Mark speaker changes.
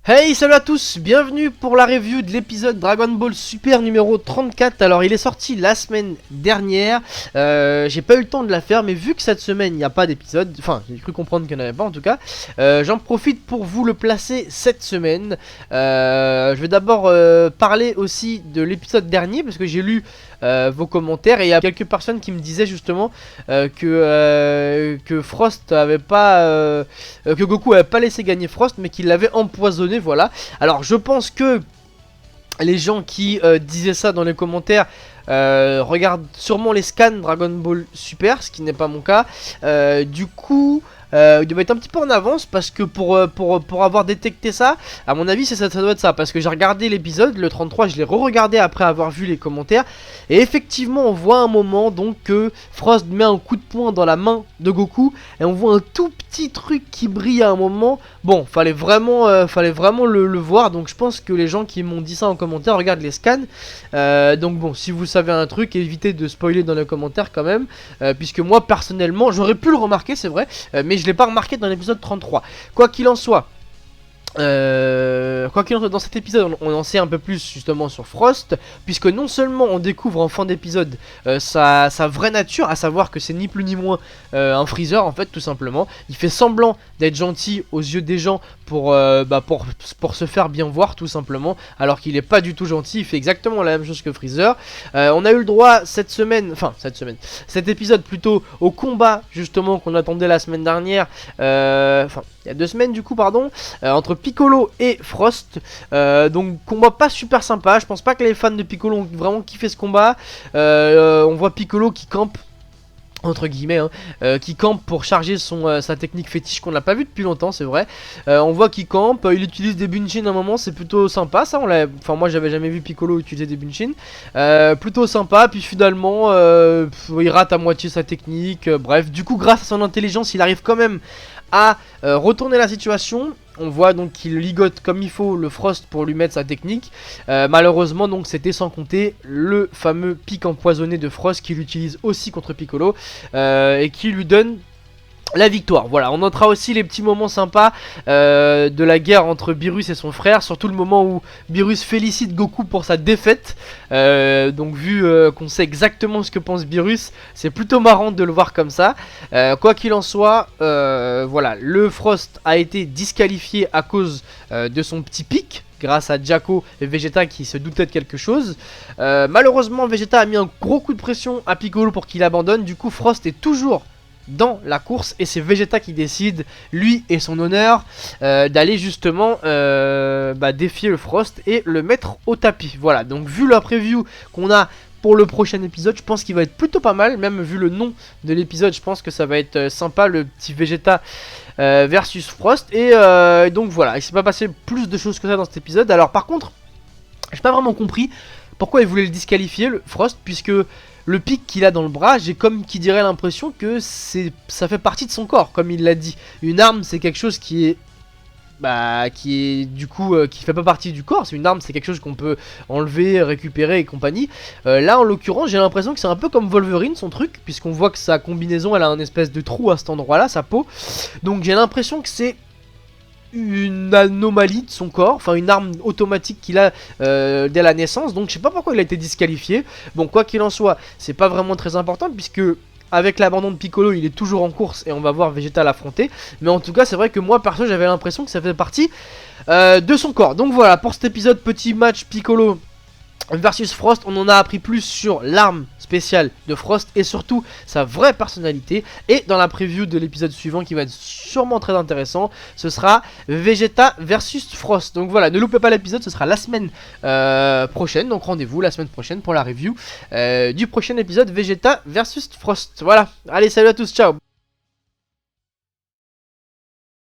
Speaker 1: Hey, salut à tous, bienvenue pour la review de l'épisode Dragon Ball Super numéro 34. Alors il est sorti la semaine dernière, j'ai pas eu le temps de la faire, mais vu que cette semaine il n'y a pas d'épisode, enfin j'ai cru comprendre qu'il n'y en avait pas en tout cas, j'en profite pour vous le placer cette semaine. Je vais d'abord parler aussi de l'épisode dernier parce que j'ai lu vos commentaires et il y a quelques personnes qui me disaient justement que Frost avait pas que Goku avait pas laissé gagner Frost mais qu'il l'avait empoisonné, voilà. Alors je pense que les gens qui disaient ça dans les commentaires regardent sûrement les scans Dragon Ball Super, ce qui n'est pas mon cas. Du coup il doit être un petit peu en avance parce que pour avoir détecté ça, à mon avis ça doit être ça. Parce que j'ai regardé l'épisode, le 33, je l'ai re-regardé après avoir vu les commentaires. Et effectivement on voit un moment donc que Frost met un coup de poing dans la main de Goku. Et on voit un tout petit truc qui brille à un moment. Bon, fallait vraiment le voir. Donc je pense que les gens qui m'ont dit ça en commentaire regardent les scans. Donc bon, si vous savez un truc, évitez de spoiler dans les commentaires quand même. Puisque moi personnellement, j'aurais pu le remarquer, c'est vrai. Mais je l'ai pas remarqué dans l'épisode 33. Quoi qu'il en soit, dans cet épisode on en sait un peu plus justement sur Frost, puisque non seulement on découvre en fin d'épisode sa vraie nature, à savoir que c'est ni plus ni moins un Freezer en fait, tout simplement. Il fait semblant d'être gentil aux yeux des gens pour se faire bien voir tout simplement, alors qu'il est pas du tout gentil. Il fait exactement la même chose que Freezer. On a eu le droit cet épisode plutôt au combat justement qu'on attendait la semaine dernière, il y a 2 semaines du coup pardon, entre Piccolo et Frost. Donc combat pas super sympa. Je pense pas que les fans de Piccolo ont vraiment kiffé ce combat. On voit Piccolo qui campe entre guillemets, qui campe pour charger sa technique fétiche qu'on n'a pas vu depuis longtemps, c'est vrai. On voit qu'il campe, il utilise des Bunshin à un moment, c'est plutôt sympa ça. Enfin moi j'avais jamais vu Piccolo utiliser des Bunshin. Plutôt sympa, puis finalement il rate à moitié sa technique. Bref, du coup grâce à son intelligence il arrive quand même à retourner la situation. On voit donc qu'il ligote comme il faut le Frost pour lui mettre sa technique. Malheureusement donc c'était sans compter le fameux pic empoisonné de Frost qu'il utilise aussi contre Piccolo et qui lui donne la victoire. Voilà, on notera aussi les petits moments sympas de la guerre entre Beerus et son frère. Surtout le moment où Beerus félicite Goku pour sa défaite. Donc vu qu'on sait exactement ce que pense Beerus, c'est plutôt marrant de le voir comme ça. Quoi qu'il en soit, voilà, le Frost a été disqualifié à cause de son petit pic, grâce à Jaco et Vegeta qui se doutaient de quelque chose. Malheureusement Vegeta a mis un gros coup de pression à Piccolo pour qu'il abandonne. Du coup Frost est toujours dans la course et c'est Vegeta qui décide, lui et son honneur, d'aller justement défier le Frost et le mettre au tapis. Voilà, donc vu la preview qu'on a pour le prochain épisode, je pense qu'il va être plutôt pas mal. Même vu le nom de l'épisode, je pense que ça va être sympa, le petit Vegeta versus Frost. Et donc voilà, il s'est pas passé plus de choses que ça dans cet épisode. Alors par contre, j'ai pas vraiment compris pourquoi il voulait le disqualifier, le Frost, puisque le pic qu'il a dans le bras, j'ai comme qui dirait l'impression que ça fait partie de son corps, comme il l'a dit. Une arme, c'est quelque chose qui est du coup qui fait pas partie du corps. C'est une arme, c'est quelque chose qu'on peut enlever, récupérer et compagnie. Là en l'occurrence j'ai l'impression que c'est un peu comme Wolverine son truc, puisqu'on voit que sa combinaison elle a un espèce de trou à cet endroit là, sa peau. Donc j'ai l'impression que c'est une anomalie de son corps, enfin une arme automatique qu'il a dès la naissance. Donc je sais pas pourquoi il a été disqualifié. Bon, quoi qu'il en soit, c'est pas vraiment très important, puisque avec l'abandon de Piccolo il est toujours en course et on va voir Vegeta l'affronter. Mais en tout cas c'est vrai que moi perso j'avais l'impression que ça faisait partie de son corps. Donc voilà pour cet épisode, petit match Piccolo versus Frost. On en a appris plus sur l'arme spéciale de Frost et surtout sa vraie personnalité. Et dans la preview de l'épisode suivant qui va être sûrement très intéressant, ce sera Vegeta versus Frost. Donc voilà, ne loupez pas l'épisode, ce sera la semaine prochaine. Donc rendez-vous la semaine prochaine pour la review du prochain épisode Vegeta versus Frost. Voilà, allez salut à tous, ciao.